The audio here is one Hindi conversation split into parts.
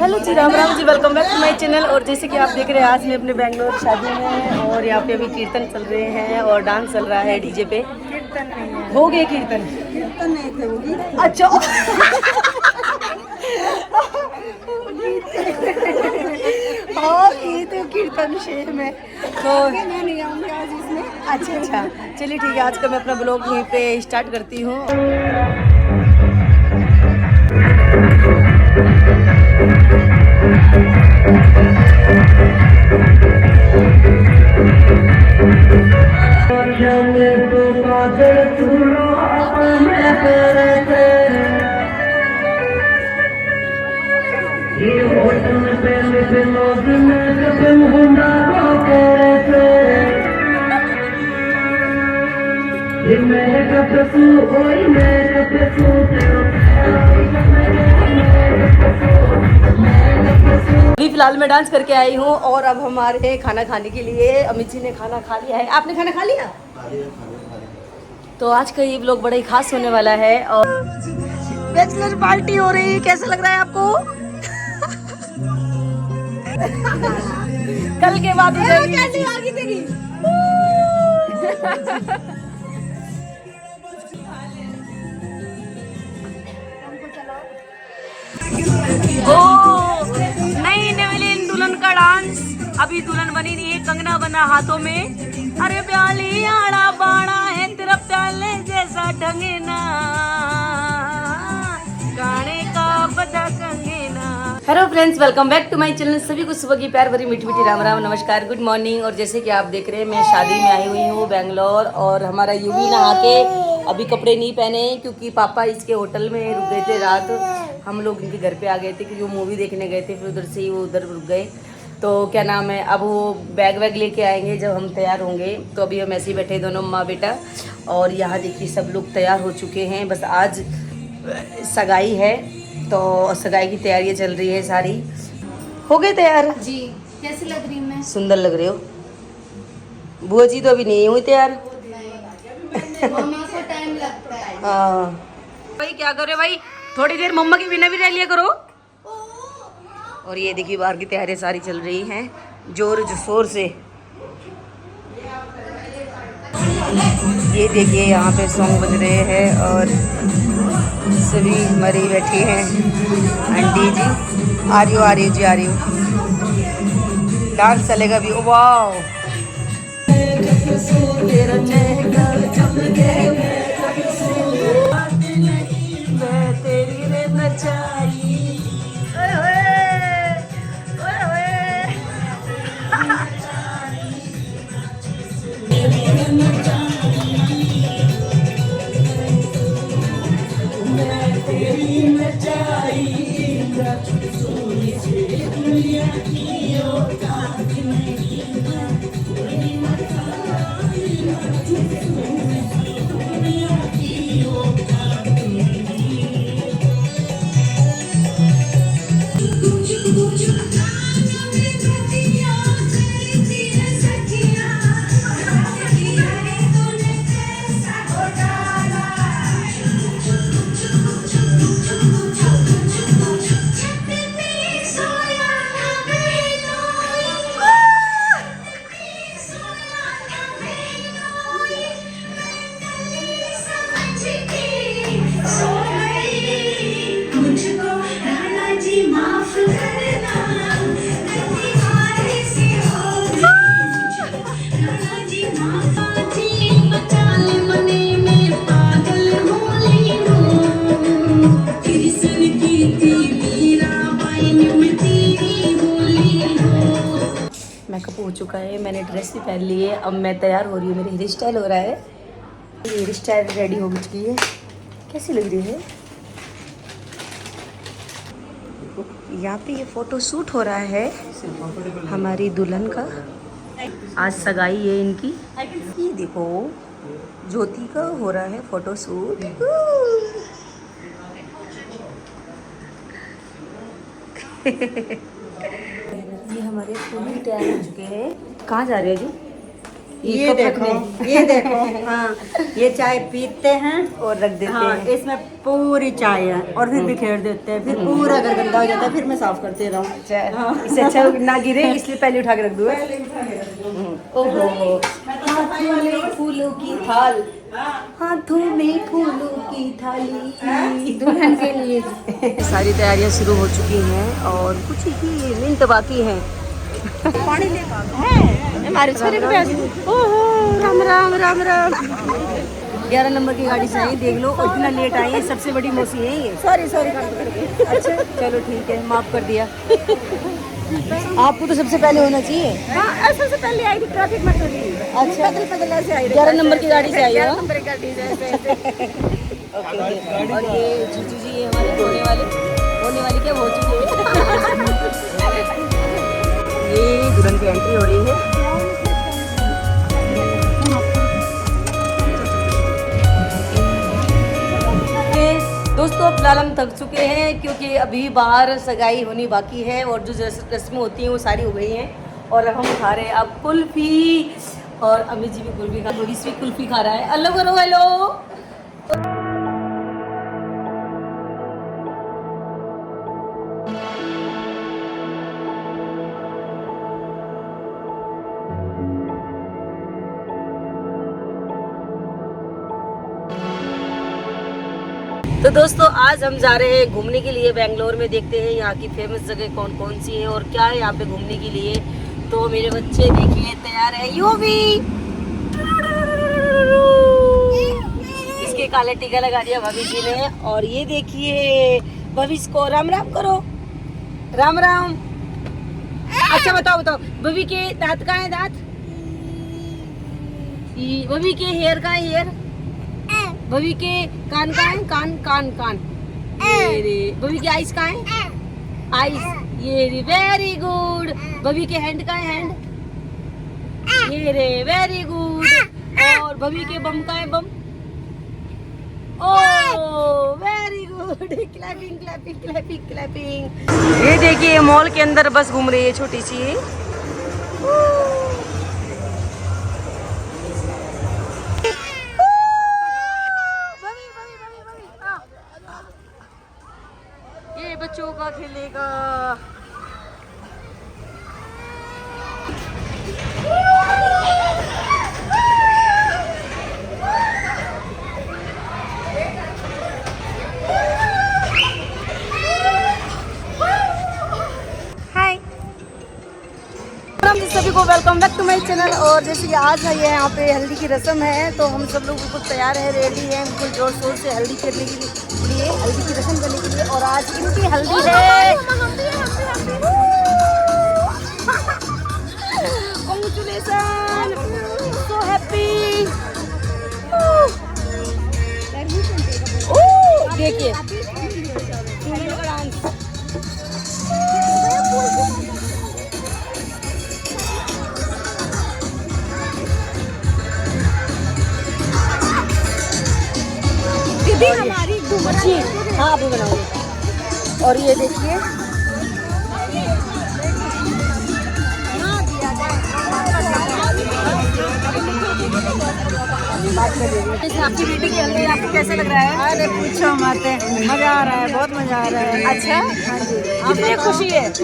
हेलो जी, Ram Ram ji, welcome back to my channel. और जैसे कि आप देख रहे हैं, आज मैं अपने बेंगलोर शादी में और यहाँ पे अभी कीर्तन चल रहे हैं और डांस चल रहा है डीजे पे। कीर्तन नहीं है, हो गए कीर्तन? कीर्तन नहीं थे, वो गीत। अच्छा। हाँ, गीत कीर्तन शेर में तो मैं नहीं आऊंगी आज इसमें। अच्छा अच्छा, चलिए ठीक है, आज का मैं अपना ब्लॉग यहीं पे स्टार्ट करती हूँ। अभी फिलहाल मैं डांस करके आई हूँ और अब हमारे खाना खाने के लिए अमित जी ने खाना खा लिया है। आपने खाना खा लिया? तो आज का ये व्लॉग बड़ा ही खास होने वाला है और बैचलर पार्टी हो रही है। कैसा लग रहा है आपको? कल के बाद कैसी आ गई तेरी? ओ नई नेवलिन दुल्हन का डांस। अभी दुल्हन बनी नहीं है, कंगना बना हाथों में। अरे प्याली आड़ा बाड़ा है तेरा प्याले जैसा ढंगना, गाने का बजा कंगना। Hello friends, welcome back to my channel. सभी को सुबह की प्यार भरी मीठी मीठी राम राम, नमस्कार, गुड मॉर्निंग। और जैसे कि आप देख रहे हैं, मैं शादी में आई हुई हूँ बेंगलोर और हमारा यूवी नहा के अभी कपड़े नहीं पहने क्योंकि पापा इसके होटल में रुक गए थे रात। हम लोग इनके घर पे आ गए थे क्योंकि वो मूवी देखने गए थे, फिर उधर से ही वो उधर रुक गए। तो क्या नाम है, अब वो बैग वैग लेके आएंगे जब हम तैयार होंगे। तो अभी हम ऐसे ही बैठे दोनों माँ बेटा और यहाँ देखिए सब लोग तैयार हो चुके हैं। बस आज सगाई है तो सगाई की तैयारियाँ चल रही है सारी। हो गए तैयार जी? कैसी लग रही मैं? सुंदर लग रहे हो। बुआ जी तो अभी नहीं हुई तैयार। मम्मा को टाइम लगता है। हाँ भाई, क्या करो भाई, थोड़ी देर मम्मा के बिना भी रह लिया करो। और ये देखिए बाहर की तैयारियां सारी चल रही हैं जोर शोर से। ये देखिए यहाँ पे सॉन्ग बज रहे हैं और सभी मरी बैठी हैं। आंटी जी आ रही हो जी, आ रही हो। डांस चलेगा भी। ओ वाह, मेकअप हो चुका है, मैंने ड्रेस भी पहन ली है। अब मैं तैयार हो रही हूँ, मेरी हेयर स्टाइल हो रहा है। हेयर स्टाइल रेडी हो चुकी है। कैसी लग रही है? यहाँ पे ये फोटो शूट हो रहा है हमारी दुल्हन का। आज सगाई है इनकी। ये देखो ज्योति का हो रहा है फोटो शूट। ये हमारे फूल तैयार हो चुके हैं। कहाँ जा रहे हो जी? ये कप देखो, रखने। ये देखो, हाँ, ये चाय पीते हैं और रख देते हाँ, हैं। इसमें पूरी चाय है और फिर बिखेर देते हैं, फिर पूरा अगर गंदा हो जाता है फिर मैं साफ करते रहूँ। अच्छा, इससे अच्छा ना गिरे इसलिए पहले उठा के रख दूँ। ओहो, हाथों में फूलों की थाल, हाथों में फूलों की थाली दुल्हन के लिए। सारी तैयारियां शुरू हो चुकी हैं और कुछ ही मिनट बाकी हैं। पानी ले हमारे ओहो, राम राम राम राम। 11 नंबर की गाड़ी से आई, देख लो इतना लेट आई है, सबसे बड़ी मौसी है ये। सॉरी अच्छा चलो ठीक है, माफ कर दिया। आपको तो सबसे पहले होना चाहिए। हाँ, सबसे पहले आई थी, ट्रैफिक में खड़ी। अच्छा, पैदल पैदल ऐसे आई 11 नंबर की गाड़ी से आई है। 11 नंबर की गाड़ी से ऐसे। ओके, और ये जीजू जी ये हमारे होने वाली क्या हो चुकी है। ये दुल्हन की एंट्री हो रही है। दोस्तों अब फिलहाल हम थक चुके हैं क्योंकि अभी बाहर सगाई होनी बाकी है और जो रस्में होती हैं वो सारी हो गई हैं और हम खा रहे हैं अब कुल्फी और अमित जी भी कुल्फी खा, थोड़ी सी कुल्फी खा रहा है। हेलो करो, हेलो। तो दोस्तों आज हम जा रहे हैं घूमने के लिए बेंगलोर में, देखते हैं यहाँ की फेमस जगह कौन कौन सी है और क्या है यहाँ पे घूमने के लिए। तो मेरे बच्चे देखिए तैयार है, यू भी इसके काले टीका लगा दिया भाभी जी ने। और ये देखिए भविष्य को राम राम करो, राम राम। अच्छा बताओ भवी के दांत का है, दांत भवी के हेयर का है, हेयर भवी के कान का है, कान कान कान। ये रे भवी की आइस का है, आइस। ये रे वेरी गुड। भवी के हैंड का है, हैंड। ये रे वेरी गुड। और भवी के बम का है, bomb. Oh very good, clapping clapping clapping clapping. ये देखिए मॉल के अंदर बस घूम रही है छोटी सी। ये बच्चों का खेलेगा। हाय, सभी को welcome back to my channel. और जैसे कि आज है यहाँ पे हल्दी की रस्म है तो हम सब लोग बिल्कुल तैयार है, रेडी हैं बिल्कुल जोर शोर से हल्दी करने के लिए, हल्दी की रस्म करने के लिए। और आज इनकी हल्दी है। Congratulation, so happy. देखिए हमारी जी हाँ अभी बनाऊंगी। और ये देखिए आपकी बेटी की हल्दी आपको कैसा लग रहा है? अरे पूछो मत, मजा आ रहा है, बहुत मजा आ रहा है। अच्छा, हाँ जी, कितनी खुशी है। तो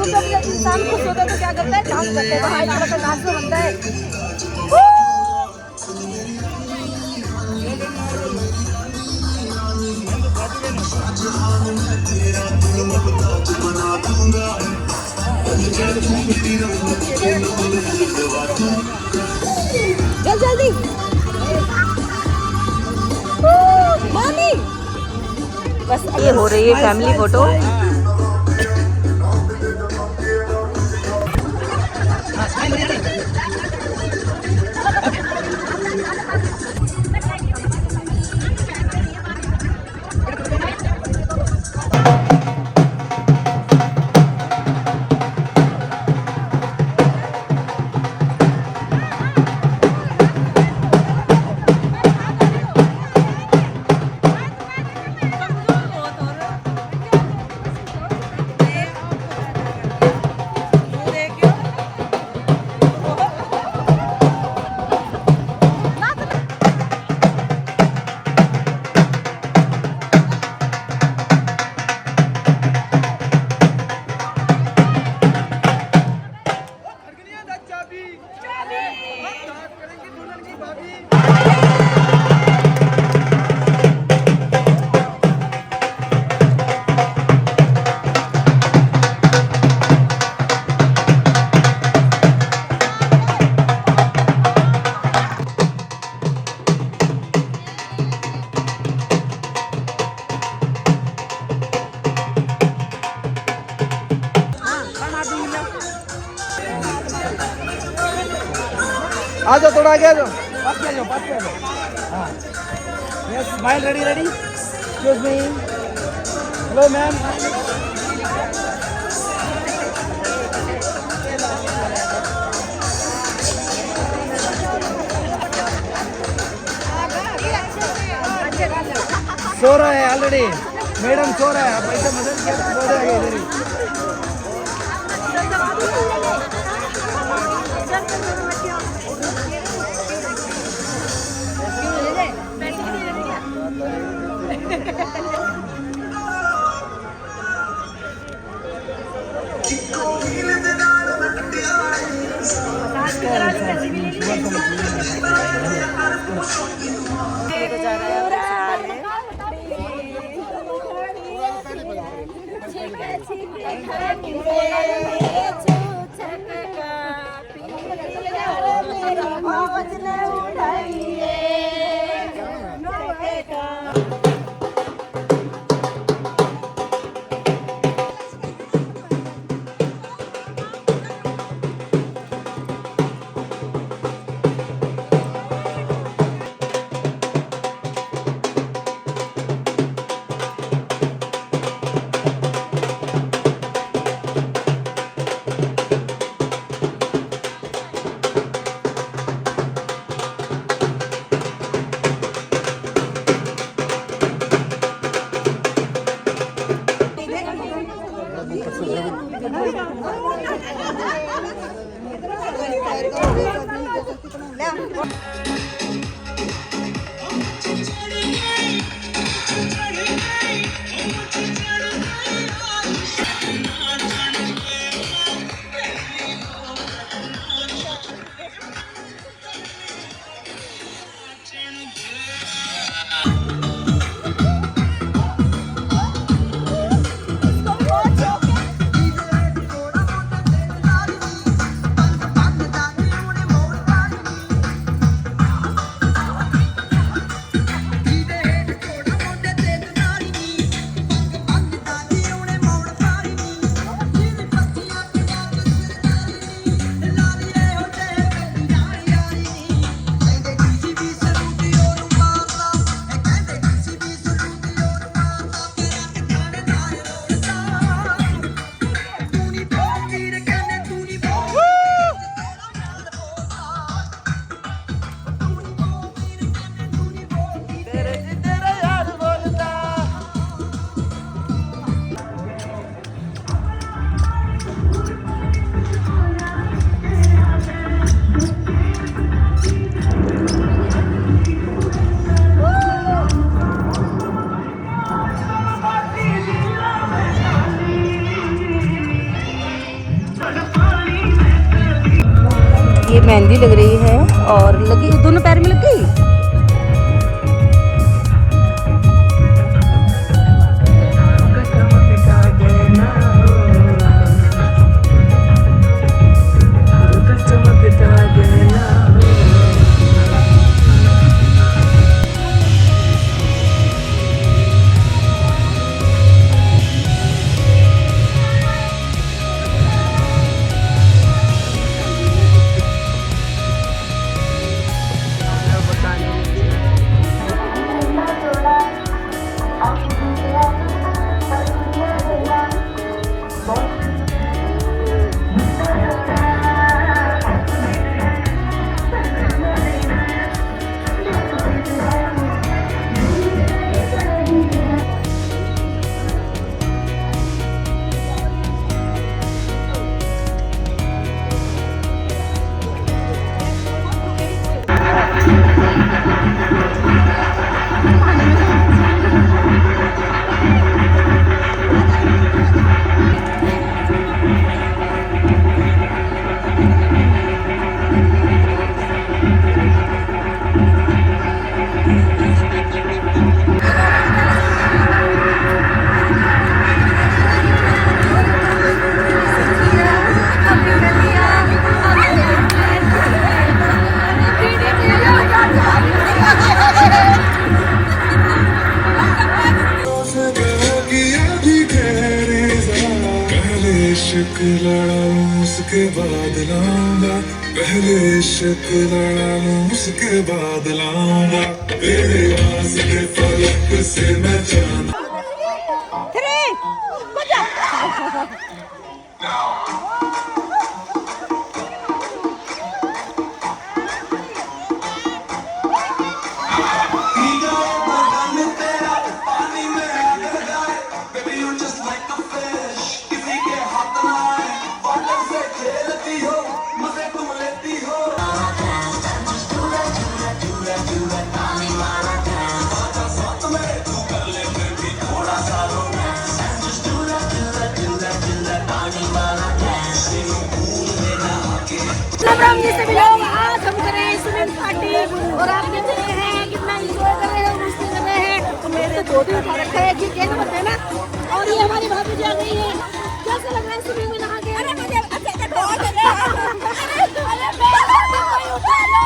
जब इंसान खुश होता है तो क्या करता है, डांस करता है। तो हमारे थोड़ा सा डांस तो बनता है। जल्दी मामी, बस ये हो रही है फैमिली फोटो। आ जाओ, थोड़ा आगे आ जाओ, पास में आ जाओ, पास में आ जाओ। हाँ, yes, smile, ready ready, excuse me, hello ma'am. सो रहा है ऑलरेडी, मैडम सो रहा है, आप ऐसे मदद किया तो सो जाएगा इधर ही। ये मेहंदी लग रही है और लगी दोनों पैर में लग गई। इश्क लड़ा उसके बाद लाऊंगा पहले इश्क लड़ाऊं उसके बाद लाऊंगा तेरे वास्ते फलक से मैं जान राम जी सभी लोग, आज हम कर रहे हैं स्विमिंग पार्टी और आप देख रहे हैं कितना एंजॉय कर रहे हैं, मस्ती कर रहे हैं। तो मेरे तो 2 दिन उठा रखा है कि क्या बताए ना। और ये हमारी भाभी जी आ गई है। कैसा लग रहा है स्विमिंग में नहा के? अरे मुझे अच्छा देखो, अरे कोई उठा लो।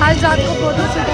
आज रात को फोटो शूट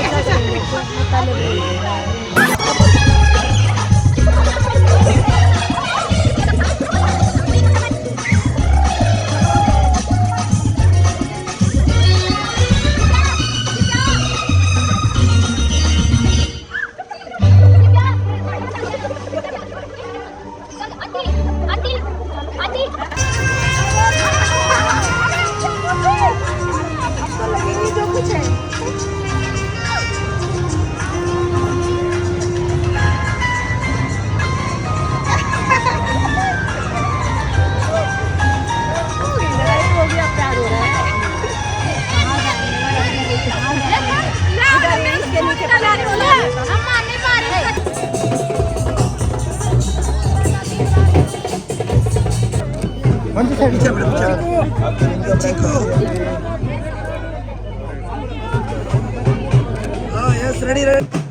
yes, ready.